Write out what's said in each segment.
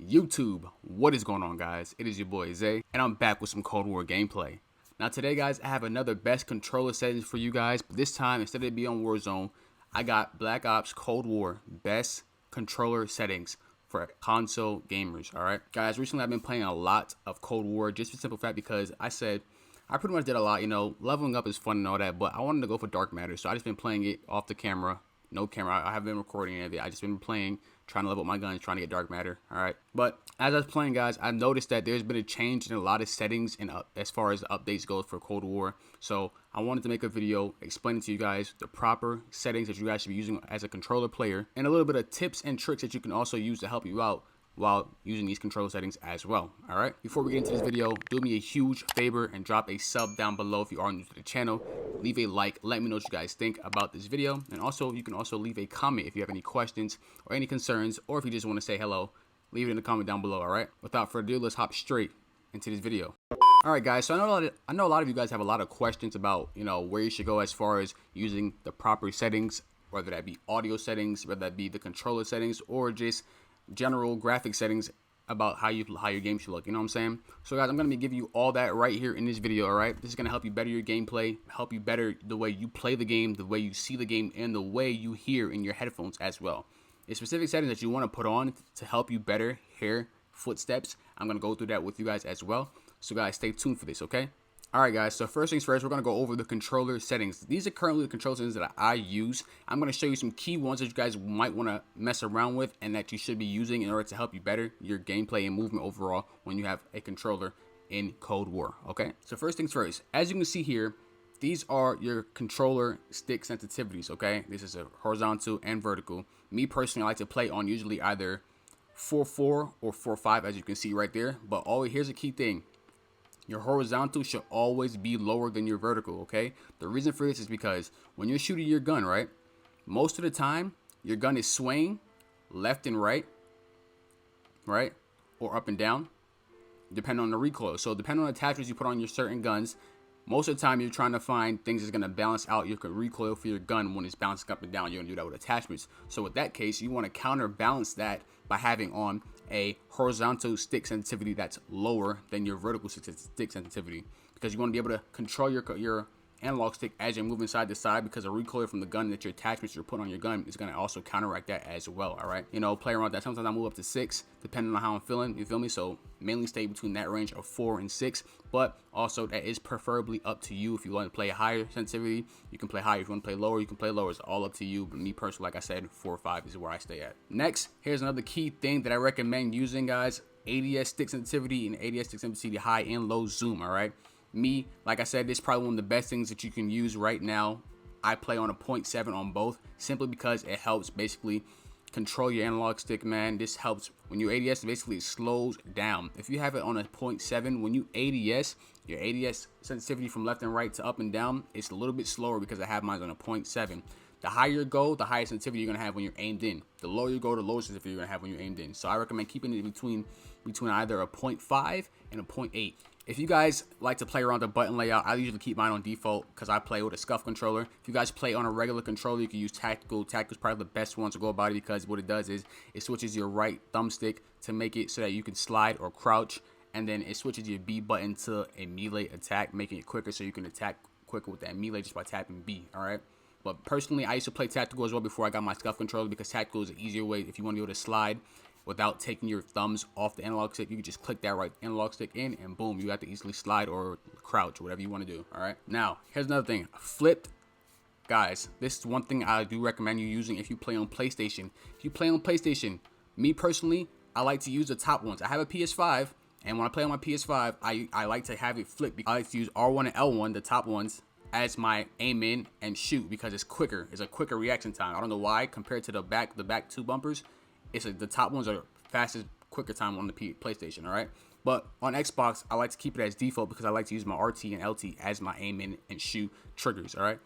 YouTube, what is going on, guys? It is your boy Zay, and I'm back with some Cold War gameplay. Now today, guys, I have another best controller settings for you guys, but this time, instead of it being on Warzone, I got Black Ops Cold War best controller settings for console gamers. Alright, guys, recently I've been playing a lot of Cold War just for the simple fact because I pretty much did a lot. Leveling up is fun and all that, but I wanted to go for dark matter, so I just been playing it off the camera. No camera. I haven't been recording any of it. I just been playing, trying to level up my guns, trying to get dark matter. All right. But as I was playing, guys, I noticed that there's been a change in a lot of settings and as far as updates goes for Cold War. So I wanted to make a video explaining to you guys the proper settings that you guys should be using as a controller player, and a little bit of tips and tricks that you can also use to help you out while using these control settings as well. All right, before we get into this video, do me a huge favor and drop a sub down below if you are new to the channel. Leave a like, let me know what you guys think about this video, and also you can also leave a comment if you have any questions or any concerns, or if you just want to say hello, leave it in the comment down below. All right, without further ado, let's hop straight into this video. All right, guys, so I know a lot of you guys have a lot of questions about where you should go as far as using the proper settings, whether that be audio settings, whether that be the controller settings, or just general graphic settings about how your game should look. You know what I'm saying? So guys, I'm gonna be giving you all that right here in this video. All right, this is gonna help you better your gameplay, help you better the way you play the game, the way you see the game, and the way you hear in your headphones as well. The specific settings that you want to put on to help you better hear footsteps, I'm gonna go through that with you guys as well. So guys, stay tuned for this, okay? Alright guys, so first things first, we're going to go over the controller settings. These are currently the control settings that I use. I'm going to show you some key ones that you guys might want to mess around with and that you should be using in order to help you better your gameplay and movement overall when you have a controller in Cold War, okay? So first things first, as you can see here, these are your controller stick sensitivities, okay? This is a horizontal and vertical. Me personally, I like to play on usually either 4.4 or 4.5, as you can see right there. But here's a key thing. Your horizontal should always be lower than your vertical, okay? The reason for this is because when you're shooting your gun, right, most of the time, your gun is swaying left and right, or up and down, depending on the recoil. So depending on the attachments you put on your certain guns, most of the time you're trying to find things that's going to balance out your recoil for your gun when it's bouncing up and down. You're going to do that with attachments. So with that case, you want to counterbalance that by having on a horizontal stick sensitivity that's lower than your vertical stick sensitivity, because you want to be able to control your analog stick as you're moving side to side, because a recoil from the gun that your attachments you're putting on your gun is going to also counteract that as well. All right, play around with that. Sometimes I move up to 6 depending on how I'm feeling, you feel me? So mainly stay between that range of 4 and 6, but also that is preferably up to you. If you want to play a higher sensitivity, you can play higher. If you want to play lower, you can play lower. It's all up to you, but me personally, like I said, 4 or 5 is where I stay at. Next, here's another key thing that I recommend using, guys: ADS stick sensitivity and ADS stick sensitivity high and low zoom. All right, me, like I said, this is probably one of the best things that you can use right now. I play on a 0.7 on both, simply because it helps basically control your analog stick, man. This helps when you ADS, basically it slows down. If you have it on a 0.7, when you ADS, your ADS sensitivity from left and right to up and down, it's a little bit slower because I have mine on a 0.7. The higher you go, the higher sensitivity you're gonna have when you're aimed in. The lower you go, the lower sensitivity you're gonna have when you're aimed in. So I recommend keeping it between either a 0.5 and a 0.8. If you guys like to play around the button layout, I usually keep mine on default because I play with a scuff controller. If you guys play on a regular controller, you can use tactical. Tactical is probably the best one to go about it, because what it does is it switches your right thumbstick to make it so that you can slide or crouch, and then it switches your B button to a melee attack, making it quicker so you can attack quicker with that melee just by tapping B, all right? But personally, I used to play tactical as well before I got my scuff controller, because tactical is an easier way. If you want to be able to slide without taking your thumbs off the analog stick, you can just click that right analog stick in, and boom, you have to easily slide or crouch or whatever you want to do. All right, now here's another thing: flipped. Guys, this is one thing I do recommend you using if you play on PlayStation. If you play on PlayStation, me personally, I like to use the top ones. I have a PS5, and when I play on my PS5, I like to have it flipped. I like to use R1 and L1, the top ones, as my aim in and shoot, because it's quicker. It's a quicker reaction time. I don't know why, compared to the back two bumpers, the top ones are fastest, quicker time on the PlayStation. All right, but on Xbox, I like to keep it as default because I like to use my RT and LT as my aim in and shoot triggers. All right,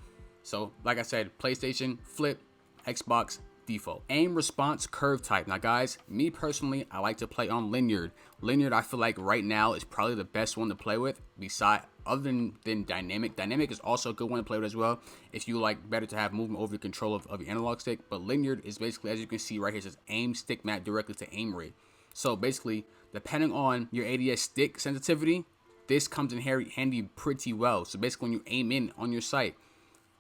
so like I said, PlayStation flip, Xbox default. Aim response curve type. Now guys, me personally, I like to play on linear. Linear, I feel like right now is probably the best one to play with, other than dynamic. Dynamic is also a good one to play with as well, if you like better to have movement over the control of your analog stick. But linear is basically, as you can see right here, it says aim stick map directly to aim rate. So basically, depending on your ADS stick sensitivity, this comes in handy pretty well. So basically, when you aim in on your sight,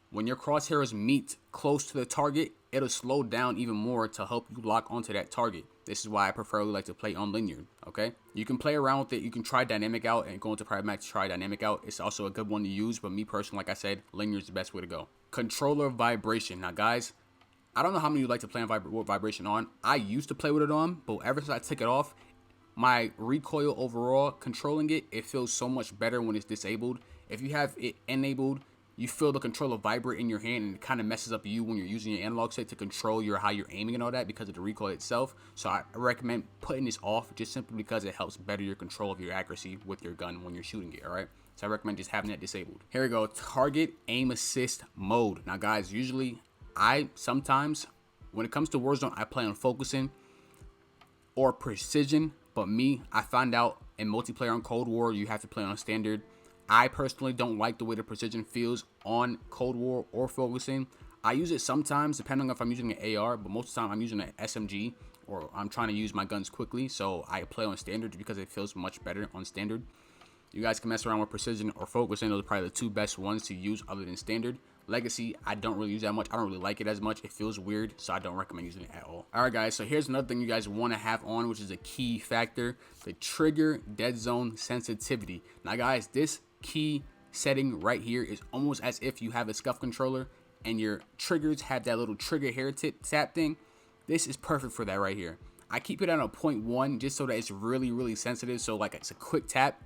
when your crosshairs meet close to the target, it'll slow down even more to help you lock onto that target. This is why I preferably like to play on linear, okay? You can play around with it. You can try dynamic out and go into private match to try dynamic out. It's also a good one to use, but me personally, like I said, linear is the best way to go. Controller vibration. Now, guys, I don't know how many of you like to play with vibration on. I used to play with it on, but ever since I took it off, my recoil overall, controlling it, it feels so much better when it's disabled. If you have it enabled, you feel the controller vibrate in your hand, and it kind of messes up you when you're using your analog stick to control how you're aiming and all that because of the recoil itself. So I recommend putting this off just simply because it helps better your control of your accuracy with your gun when you're shooting it, all right? So I recommend just having that disabled. Here we go, target aim assist mode. Now, guys, usually sometimes when it comes to Warzone, I play on focusing or precision, but I find out in multiplayer on Cold War, you have to play on standard. I personally don't like the way the precision feels on Cold War or focusing. I use it sometimes depending on if I'm using an AR, but most of the time I'm using an SMG or I'm trying to use my guns quickly. So I play on standard because it feels much better on standard. You guys can mess around with precision or focusing. Those are probably the two best ones to use other than standard. Legacy, I don't really use that much. I don't really like it as much. It feels weird, so I don't recommend using it at all. All right, guys, so here's another thing you guys want to have on, which is a key factor, the trigger dead zone sensitivity. Now, guys, this key setting right here is almost as if you have a scuff controller and your triggers have that little trigger hair tap thing. This is perfect for that right here. I keep it at a 0.1 just so that it's really, really sensitive. So like it's a quick tap.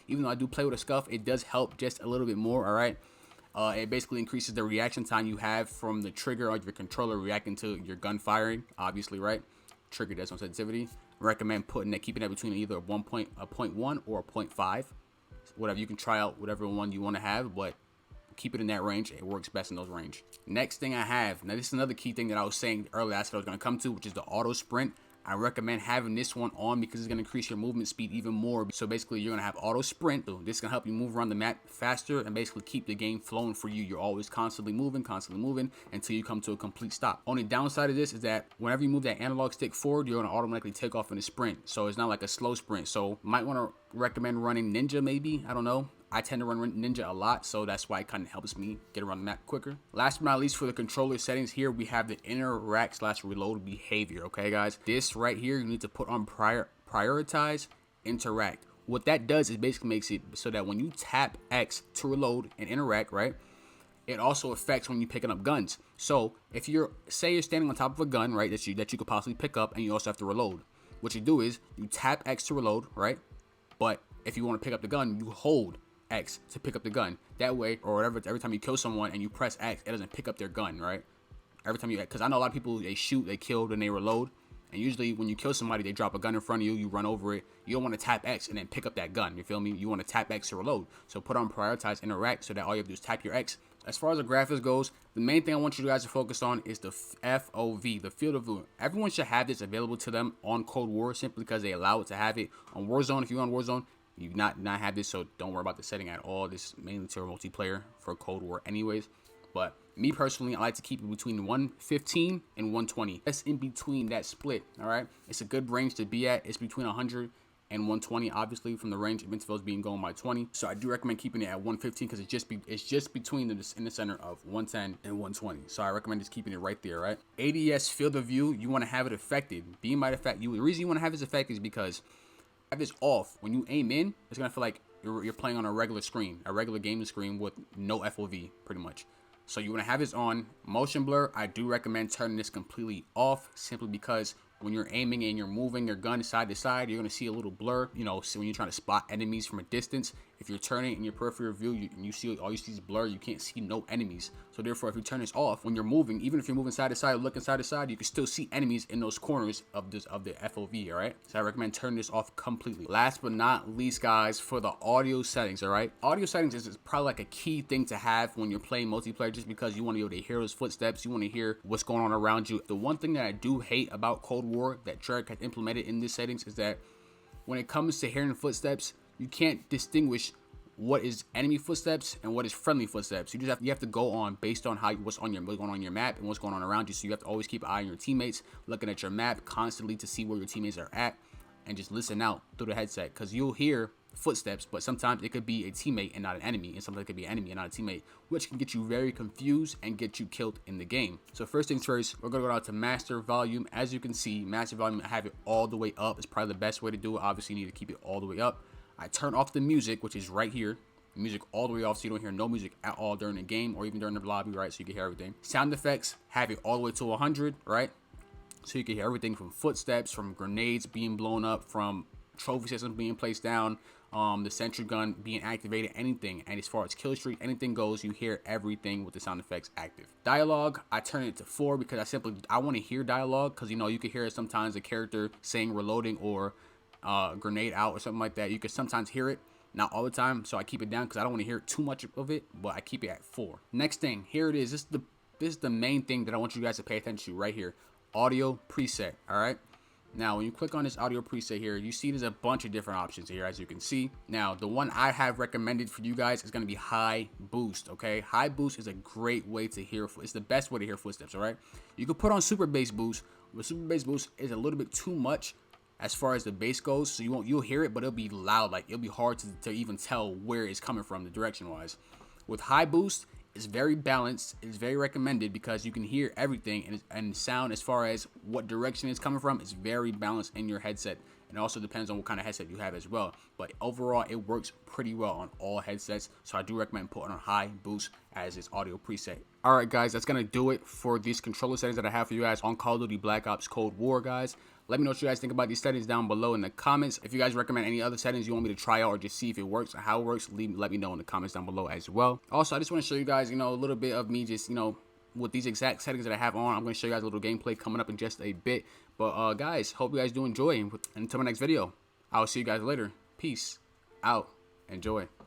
Even though I do play with a scuff, it does help just a little bit more, all right? It basically increases the reaction time you have from the trigger of your controller reacting to your gun firing, obviously, right? Trigger dead zone sensitivity. Recommend keeping that between either a 0.1 or a 0.5. Whatever, you can try out whatever one you want to have, but keep it in that range. It works best in those range. Next thing I have, now this is another key thing that I was saying earlier, I said I was going to come to, which is the auto sprint. I recommend having this one on because it's going to increase your movement speed even more. So basically, you're going to have auto sprint. So this is going to help you move around the map faster and basically keep the game flowing for you. You're always constantly moving until you come to a complete stop. Only downside of this is that whenever you move that analog stick forward, you're going to automatically take off in a sprint. So it's not like a slow sprint. So might want to recommend running Ninja maybe. I don't know. I tend to run Ninja a lot, so that's why it kind of helps me get around the map quicker. Last but not least, for the controller settings here, we have the interact/reload behavior, okay, guys? This right here, you need to put on prioritize interact. What that does is basically makes it so that when you tap X to reload and interact, right, it also affects when you're picking up guns. So if you're standing on top of a gun, right, that you could possibly pick up, and you also have to reload. What you do is you tap X to reload, right? But if you want to pick up the gun, you hold X to pick up the gun. That way, or whatever, every time you kill someone and you press X, it doesn't pick up their gun, right? Every time because I know a lot of people, they shoot, they kill, then they reload. And usually when you kill somebody, they drop a gun in front of you, you run over it. You don't want to tap X and then pick up that gun, you feel me? You want to tap X to reload. So put on prioritize interact so that all you have to do is tap your X. As far as the graphics goes, the main thing I want you guys to focus on is the FOV, the field of view. Everyone should have this available to them on Cold War simply because they allow it to have it. On Warzone, if you're on Warzone, you not have this, so don't worry about the setting at all. This is mainly to multiplayer for Cold War anyways. But me personally, I like to keep it between 115 and 120. That's in between that split, all right? It's a good range to be at. It's between 100 and 120, obviously, from the range of intervals being going by 20. So I do recommend keeping it at 115 because it's just between in the center of 110 and 120. So I recommend just keeping it right there, right? ADS field of view, you want to have it affected. The reason you want to have this affected is because have this off. When you aim in, it's gonna feel like you're playing on a regular screen, a regular gaming screen with no FOV, pretty much. So you want to have this on. Motion blur, I do recommend turning this completely off, simply because when you're aiming and you're moving your gun side to side, you're gonna see a little blur. So when you're trying to spot enemies from a distance, if you're turning in your peripheral view, you see all you see is blur. You can't see no enemies. So therefore, if you turn this off, when you're moving, even if you're moving side to side, looking side to side, you can still see enemies in those corners of the FOV. All right. So I recommend turning this off completely. Last but not least, guys, for the audio settings. All right. Audio settings is probably like a key thing to have when you're playing multiplayer, just because you want to be able to hear those footsteps. You want to hear what's going on around you. The one thing that I do hate about Cold War that Treyarch has implemented in these settings is that when it comes to hearing footsteps, you can't distinguish what is enemy footsteps and what is friendly footsteps. You have to go on based on what's going on on your map and what's going on around you. So you have to always keep an eye on your teammates, looking at your map constantly to see where your teammates are at. and just listen out through the headset, because you'll hear footsteps, but sometimes it could be a teammate and not an enemy, and sometimes it could be an enemy and not a teammate, which can get you very confused and get you killed in the game. So first things first, we're gonna go down to master volume. As you can see, master volume, I have it all the way up. It's probably the best way to do it. Obviously, you need to keep it all the way up. I turn off the music, which is right here. Music all the way off, so you don't hear no music at all during the game or even during the lobby, right? So you can hear everything. Sound effects, have it all the way to 100, right? So you can hear everything from footsteps, from grenades being blown up, from trophy systems being placed down, the sentry gun being activated, anything. And as far as kill streak, anything goes, you hear everything with the sound effects active. Dialogue, I turn it to 4 because I want to hear dialogue, because you know you can hear sometimes a character saying reloading or grenade out or something like that. You can sometimes hear it, not all the time, so I keep it down because I don't want to hear too much of it, but I keep it at 4. Next thing, here it is. This is the main thing that I want you guys to pay attention to right here. Audio preset, all right? Now, when you click on this audio preset here, you see there's a bunch of different options here, as you can see. Now, the one I have recommended for you guys is going to be high boost, okay? High boost is a great way to hear, it's the best way to hear footsteps, all right? You can put on super bass boost, but super bass boost is a little bit too much as far as the bass goes, so you'll hear it, but it'll be loud, like it'll be hard to even tell where it's coming from, the direction wise. With high boost, it's very balanced, it's very recommended because you can hear everything, and sound as far as what direction it's coming from is very balanced in your headset. And it also depends on what kind of headset you have as well, but overall it works pretty well on all headsets, so I do recommend putting on high boost as its audio preset. All right guys, that's gonna do it for these controller settings that I have for you guys on Call of Duty Black Ops Cold War, guys. Let me know what you guys think about these settings down below in the comments. If you guys recommend any other settings you want me to try out or just see if it works or how it works, let me know in the comments down below as well. Also, I just want to show you guys, a little bit of me just, with these exact settings that I have on. I'm going to show you guys a little gameplay coming up in just a bit. But guys, hope you guys do enjoy. And until my next video, I'll see you guys later. Peace out. Enjoy.